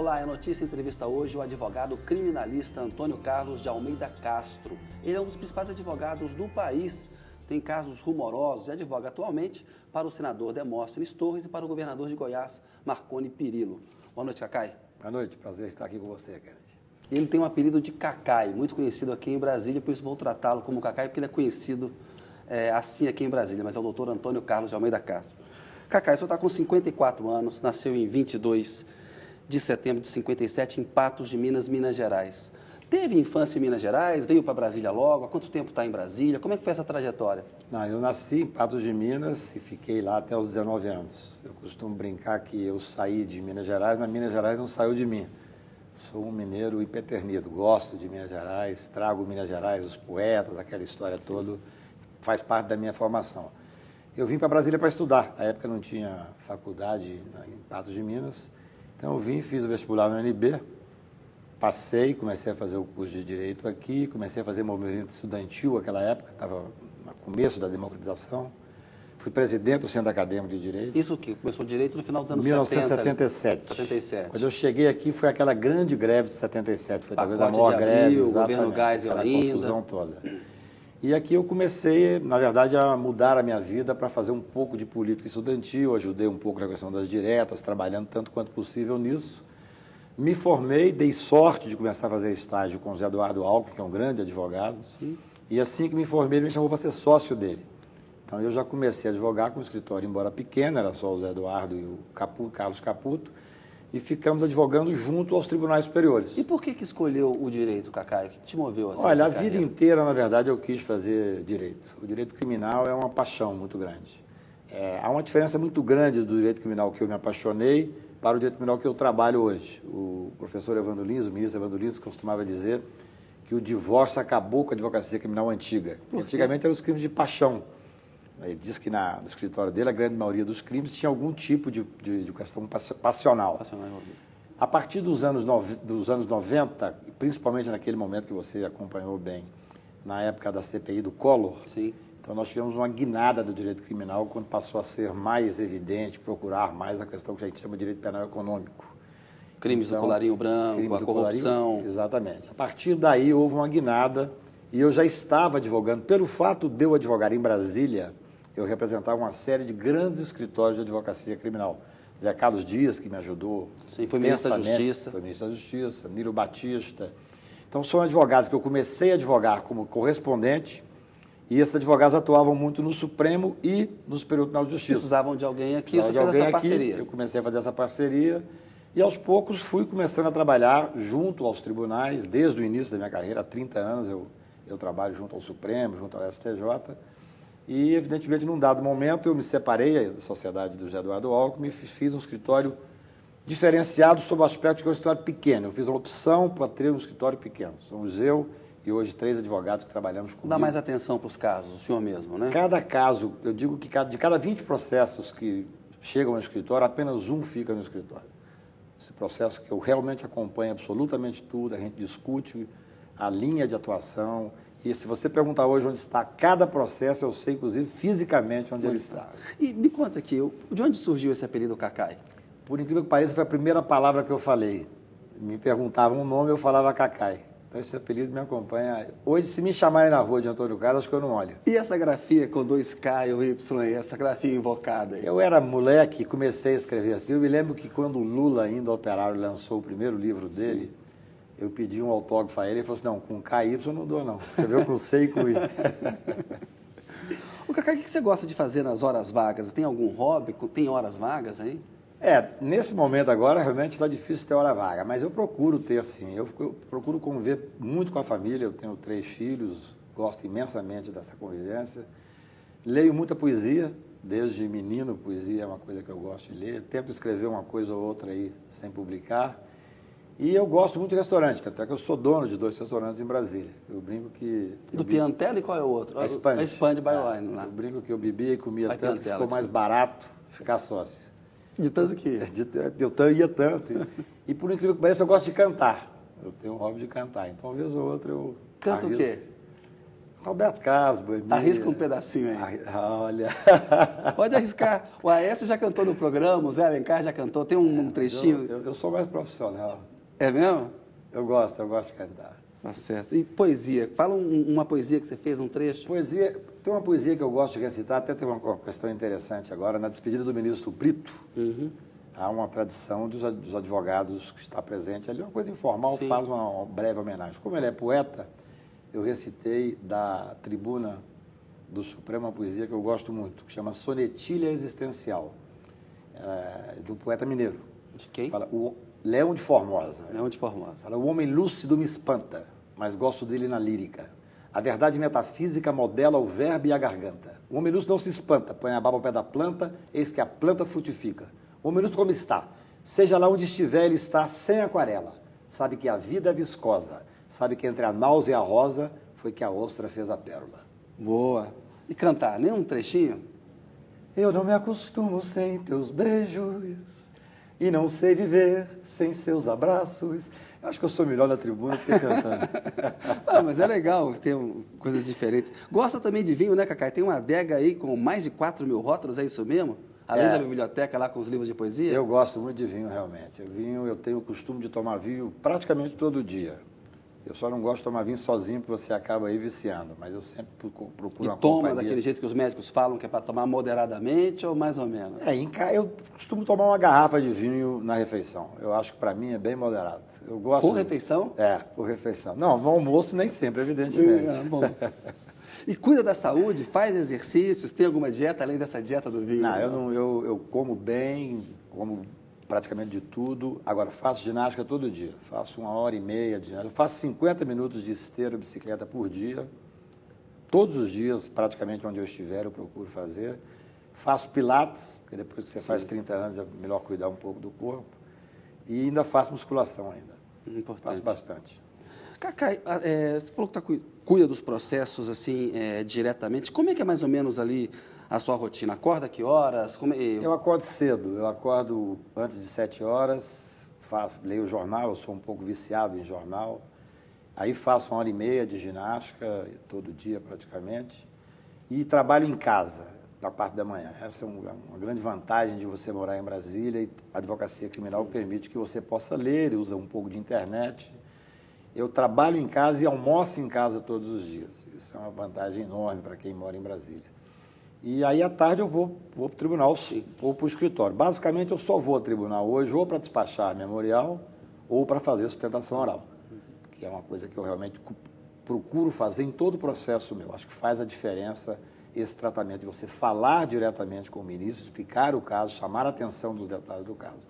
Olá, é notícia entrevista hoje o advogado criminalista Antônio Carlos de Almeida Castro. Ele é um dos principais advogados do país, tem casos rumorosos e advoga atualmente para o senador Demóstenes Torres e para o governador de Goiás, Marconi Perillo. Boa noite, Cacai. Boa noite, prazer estar aqui com você, Kennedy. Ele tem um apelido de Cacai, muito conhecido aqui em Brasília, por isso vou tratá-lo como Cacai, porque ele é conhecido assim aqui em Brasília, mas é o doutor Antônio Carlos de Almeida Castro. Cacai, o senhor está com 54 anos, nasceu em 22 de setembro de 57 em Patos de Minas, Minas Gerais. Teve infância em Minas Gerais, veio para Brasília logo, há quanto tempo está em Brasília? Como é que foi essa trajetória? Não, eu nasci em Patos de Minas e fiquei lá até os 19 anos. Eu costumo brincar que eu saí de Minas Gerais, mas Minas Gerais não saiu de mim. Sou um mineiro empedernido, gosto de Minas Gerais, trago Minas Gerais, os poetas, aquela história toda, faz parte da minha formação. Eu vim para Brasília para estudar, na época não tinha faculdade em Patos de Minas, então eu vim, fiz o vestibular no UNB, passei, comecei a fazer o curso de Direito aqui, comecei a fazer movimento estudantil naquela época, estava no começo da democratização. Fui presidente do Centro Acadêmico de Direito. Isso que começou direito no final dos anos 1977. 77. Quando eu cheguei aqui foi aquela grande greve de 77, foi talvez a Pacote maior de greve, abril, exatamente, governo Geisel aquela ainda. confusão toda. E aqui eu comecei, na verdade, a mudar a minha vida para fazer um pouco de política estudantil, ajudei um pouco na questão das diretas, trabalhando tanto quanto possível nisso. Me formei, dei sorte de começar a fazer estágio com o Zé Eduardo Alckmin, que é um grande advogado. Sim. E assim que me formei, ele me chamou para ser sócio dele. Então eu já comecei a advogar com o escritório, embora pequeno, era só o Zé Eduardo e o Carlos Caputo, e ficamos advogando junto aos tribunais superiores. E por que escolheu o direito, Cacai? O que te moveu assim? Olha, a vida inteira, na verdade, eu quis fazer direito. O direito criminal é uma paixão muito grande. Há uma diferença muito grande do direito criminal que eu me apaixonei para o direito criminal que eu trabalho hoje. O professor Evandro Lins, o ministro Evandro Lins, costumava dizer que o divórcio acabou com a advocacia criminal antiga. Antigamente eram os crimes de paixão. Ele diz que no escritório dele, a grande maioria dos crimes tinha algum tipo de questão passional. A partir dos anos 90, principalmente naquele momento que você acompanhou bem, na época da CPI do Collor, sim. Então nós tivemos uma guinada do direito criminal quando passou a ser mais evidente, procurar mais a questão que a gente chama de direito penal econômico. Crimes do colarinho branco, a corrupção. Exatamente. A partir daí houve uma guinada e eu já estava advogando. Pelo fato de eu advogar em Brasília, eu representava uma série de grandes escritórios de advocacia criminal. Zé Carlos Dias, que me ajudou. Sim, foi ministro da Justiça. Foi ministro da Justiça, Nilo Batista. Então são advogados que eu comecei a advogar como correspondente e esses advogados atuavam muito no Supremo e no Superior Tribunal de Justiça. Precisavam de alguém aqui, você fez essa parceria. Eu comecei a fazer essa parceria e aos poucos fui começando a trabalhar junto aos tribunais, desde o início da minha carreira, há 30 anos eu trabalho junto ao Supremo, junto ao STJ. E, evidentemente, num dado momento, eu me separei da sociedade do José Eduardo Alckmin e fiz um escritório diferenciado sob o aspecto de que é um escritório pequeno. Eu fiz uma opção para ter um escritório pequeno. Somos eu e hoje 3 advogados que trabalhamos comigo. Dá mais atenção para os casos, o senhor mesmo, né? Cada caso, eu digo que de cada 20 processos que chegam no escritório, apenas um fica no escritório. Esse processo que eu realmente acompanho absolutamente tudo, a gente discute a linha de atuação. E se você perguntar hoje onde está cada processo, eu sei, inclusive, fisicamente onde ele está. E me conta aqui, de onde surgiu esse apelido Cacai? Por incrível que pareça, foi a primeira palavra que eu falei. Me perguntavam um nome, eu falava Cacai. Então esse apelido me acompanha. Hoje, se me chamarem na rua de Antônio Carlos, acho que eu não olho. E essa grafia com 2K e o Y, essa grafia invocada aí? Eu era moleque, comecei a escrever assim. Eu me lembro que quando o Lula, ainda operário, lançou o primeiro livro dele, sim, eu pedi um autógrafo a ele e ele falou assim, não, com KY eu não dou não. Escreveu com C e com I. O Cacai, o que você gosta de fazer nas horas vagas? Tem algum hobby? Tem horas vagas aí? Nesse momento agora, realmente está difícil ter hora vaga, mas eu procuro ter assim, eu procuro conviver muito com a família, eu tenho 3 filhos, gosto imensamente dessa convivência, leio muita poesia, desde menino, poesia é uma coisa que eu gosto de ler, tento escrever uma coisa ou outra aí sem publicar, e eu gosto muito de restaurante, tanto é que eu sou dono de 2 restaurantes em Brasília. Eu brinco que... Do Piantella e qual é o outro? A Expand. A Expand Byline. Eu brinco que eu bebia e comia tanto que ficou mais barato ficar sócio. De tanto que... Eu ia tanto. E por incrível que pareça, eu gosto de cantar. Eu tenho um hobby de cantar. Então, uma vez ou outra, eu... Canta o quê? Roberto Carlos, Boemia. Arrisca um pedacinho aí. Olha. Pode arriscar. O Aécio já cantou no programa, o Zé Alencar já cantou. Tem um trechinho. Eu sou mais profissional. É mesmo? Eu gosto de cantar. Tá certo. E poesia? Fala uma poesia que você fez, um trecho. Poesia, tem uma poesia que eu gosto de recitar, até tem uma questão interessante agora. Na despedida do ministro Brito, há uma tradição dos advogados que está presente ali, uma coisa informal, Sim. faz uma breve homenagem. Como ele é poeta, eu recitei da tribuna do Supremo uma poesia que eu gosto muito, que chama Sonetilha Existencial, do poeta mineiro. De quem? Fala, o Leão de Formosa. Leão de Formosa. Fala, o homem lúcido me espanta, mas gosto dele na lírica. A verdade metafísica modela o verbo e a garganta. O homem lúcido não se espanta, põe a barba ao pé da planta, eis que a planta frutifica. O homem lúcido como está? Seja lá onde estiver, ele está sem aquarela. Sabe que a vida é viscosa. Sabe que entre a náusea e a rosa foi que a ostra fez a pérola. Boa. E cantar? Nem um trechinho? Eu não me acostumo sem teus beijos e não sei viver sem seus abraços. Eu acho que eu sou melhor na tribuna do que cantando. Mas é legal ter coisas diferentes. Gosta também de vinho, né, Cacá? Tem uma adega aí com mais de 4.000 rótulos, é isso mesmo? Além da biblioteca lá com os livros de poesia? Eu gosto muito de vinho, realmente. Eu tenho o costume de tomar vinho praticamente todo dia. Eu só não gosto de tomar vinho sozinho, porque você acaba aí viciando. Mas eu sempre procuro uma toma companhia. daquele jeito que os médicos falam, que é para tomar moderadamente ou mais ou menos? Eu costumo tomar uma garrafa de vinho na refeição. Eu acho que para mim é bem moderado. Eu gosto Por refeição? Por refeição. Não, no almoço nem sempre, evidentemente. Bom. E cuida da saúde, faz exercícios, tem alguma dieta além dessa dieta do vinho? Não, eu como bem, como praticamente de tudo. Agora, faço ginástica todo dia. Faço 1h30 de ginástica. Eu faço 50 minutos de esteira, bicicleta por dia. Todos os dias, praticamente onde eu estiver, eu procuro fazer. Faço pilates, porque depois que você faz 30 anos é melhor cuidar um pouco do corpo. E ainda faço musculação ainda. Importante. Faço bastante. Cacá, você falou que cuida dos processos assim diretamente. Como é que é mais ou menos ali a sua rotina? Acorda que horas? Eu acordo cedo. Eu acordo antes de 7 horas, leio o jornal, eu sou um pouco viciado em jornal. Aí faço 1h30 de ginástica, todo dia praticamente. E trabalho em casa, na parte da manhã. Essa é uma grande vantagem de você morar em Brasília e a advocacia criminal permite que você possa ler, usa um pouco de internet. Eu trabalho em casa e almoço em casa todos os dias. Isso é uma vantagem enorme para quem mora em Brasília. E aí, à tarde, eu vou para o tribunal ou para o escritório. Basicamente, eu só vou ao tribunal hoje ou para despachar memorial ou para fazer sustentação oral, que é uma coisa que eu realmente procuro fazer em todo o processo meu. Acho que faz a diferença esse tratamento de você falar diretamente com o ministro, explicar o caso, chamar a atenção dos detalhes do caso.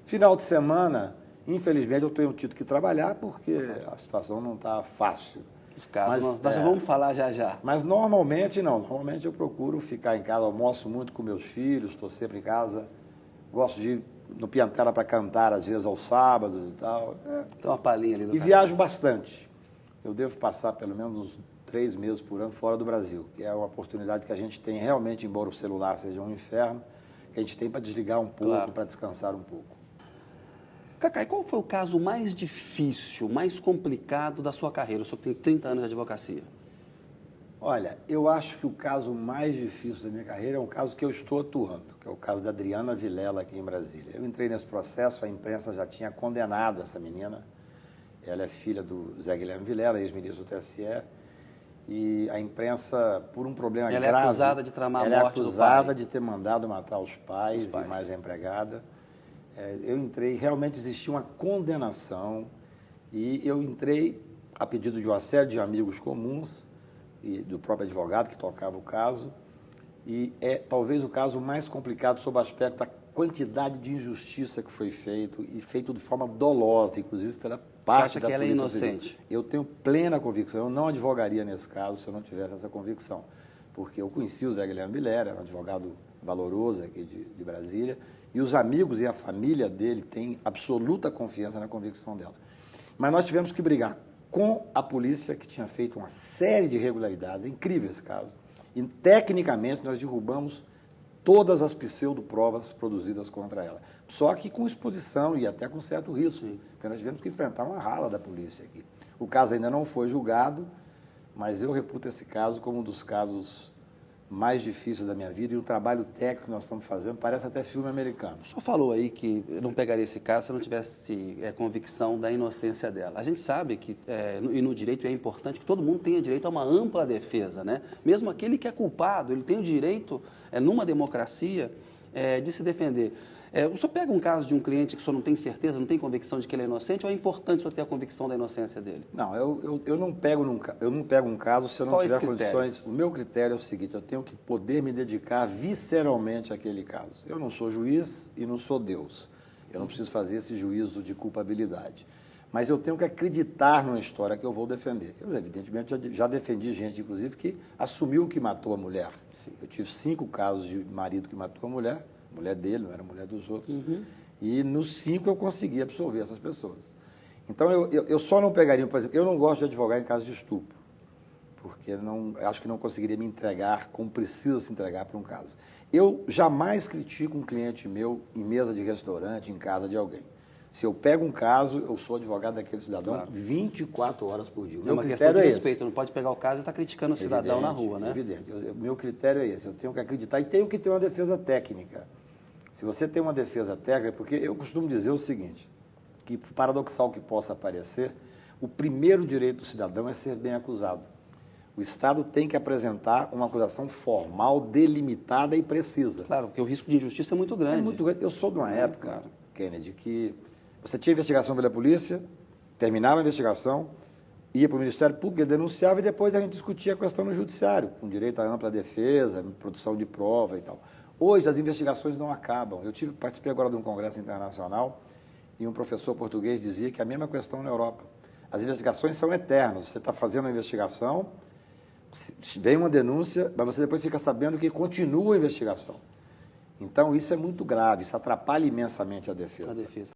Final de semana, infelizmente, eu tenho tido que trabalhar porque a situação não está fácil. Os casos, nós já vamos falar já. Mas normalmente não. Normalmente eu procuro ficar em casa, almoço muito com meus filhos, estou sempre em casa. Gosto de ir no Piantela para cantar, às vezes aos sábados e tal. Tem uma palhinha ali do E viajo bastante. Eu devo passar pelo menos uns 3 meses por ano fora do Brasil, que é uma oportunidade que a gente tem realmente, embora o celular seja um inferno, que a gente tem para desligar um pouco, para descansar um pouco. Cacá, e qual foi o caso mais difícil, mais complicado da sua carreira? O senhor tem 30 anos de advocacia. Olha, eu acho que o caso mais difícil da minha carreira é um caso que eu estou atuando, que é o caso da Adriana Vilela aqui em Brasília. Eu entrei nesse processo, a imprensa já tinha condenado essa menina. Ela é filha do Zé Guilherme Vilela, ex-ministro do TSE. E a imprensa, por um problema grave... Ela é acusada de tramar a morte do pai. Ela é acusada de ter mandado matar os pais e mais a empregada. Eu entrei, realmente existia uma condenação e eu entrei a pedido de uma série de amigos comuns e do próprio advogado que tocava o caso e é talvez o caso mais complicado sob o aspecto da quantidade de injustiça que foi feito e feito de forma dolosa, inclusive pela parte da polícia. Você acha que ela é inocente? Eu tenho plena convicção, eu não advogaria nesse caso se eu não tivesse essa convicção, porque eu conheci o Zé Guilherme Vilela, era um advogado valoroso aqui de Brasília, e os amigos e a família dele têm absoluta confiança na convicção dela. Mas nós tivemos que brigar com a polícia, que tinha feito uma série de irregularidades, é incrível esse caso, e tecnicamente nós derrubamos todas as pseudoprovas produzidas contra ela. Só que com exposição e até com certo risco, porque nós tivemos que enfrentar uma rala da polícia aqui. O caso ainda não foi julgado mas eu reputo esse caso como um dos casos mais difíceis da minha vida e um trabalho técnico que nós estamos fazendo, parece até filme americano. O senhor falou aí que não pegaria esse caso se não tivesse convicção da inocência dela. A gente sabe que, e no direito é importante que todo mundo tenha direito a uma ampla defesa, né? Mesmo aquele que é culpado, ele tem o direito, numa democracia, de se defender. O senhor pega um caso de um cliente que o senhor não tem certeza, não tem convicção de que ele é inocente, ou é importante o senhor ter a convicção da inocência dele? Não, eu não pego um caso se eu não tiver condições. O meu critério é o seguinte, eu tenho que poder me dedicar visceralmente àquele caso. Eu não sou juiz e não sou Deus. Eu não preciso fazer esse juízo de culpabilidade. Mas eu tenho que acreditar numa história que eu vou defender. Eu, evidentemente, já defendi gente, inclusive, que assumiu que matou a mulher. Sim. Eu tive 5 casos de marido que matou a mulher dele, não era a mulher dos outros. E nos 5 eu consegui absolver essas pessoas. Então, eu só não pegaria, por exemplo, eu não gosto de advogar em caso de estupro, porque acho que não conseguiria me entregar como precisa se entregar para um caso. Eu jamais critico um cliente meu em mesa de restaurante, em casa de alguém. Se eu pego um caso, eu sou advogado daquele cidadão 24 horas por dia. É uma questão de respeito, não pode pegar o caso e estar criticando o cidadão na rua, né? Evidente. O meu critério é esse, eu tenho que acreditar e tenho que ter uma defesa técnica. Se você tem uma defesa técnica, porque eu costumo dizer o seguinte, que paradoxal que possa parecer, o primeiro direito do cidadão é ser bem acusado. O Estado tem que apresentar uma acusação formal, delimitada e precisa. Claro, porque o risco de injustiça é muito grande. É muito grande. Eu sou de uma época, Kennedy, que você tinha investigação pela polícia, terminava a investigação, ia para o Ministério Público, denunciava e depois a gente discutia a questão no judiciário, com direito à ampla defesa, produção de prova e tal. Hoje as investigações não acabam. Participei agora de um congresso internacional e um professor português dizia que a mesma questão na Europa. As investigações são eternas. Você está fazendo uma investigação, vem uma denúncia, mas você depois fica sabendo que continua a investigação. Então isso é muito grave, isso atrapalha imensamente a defesa.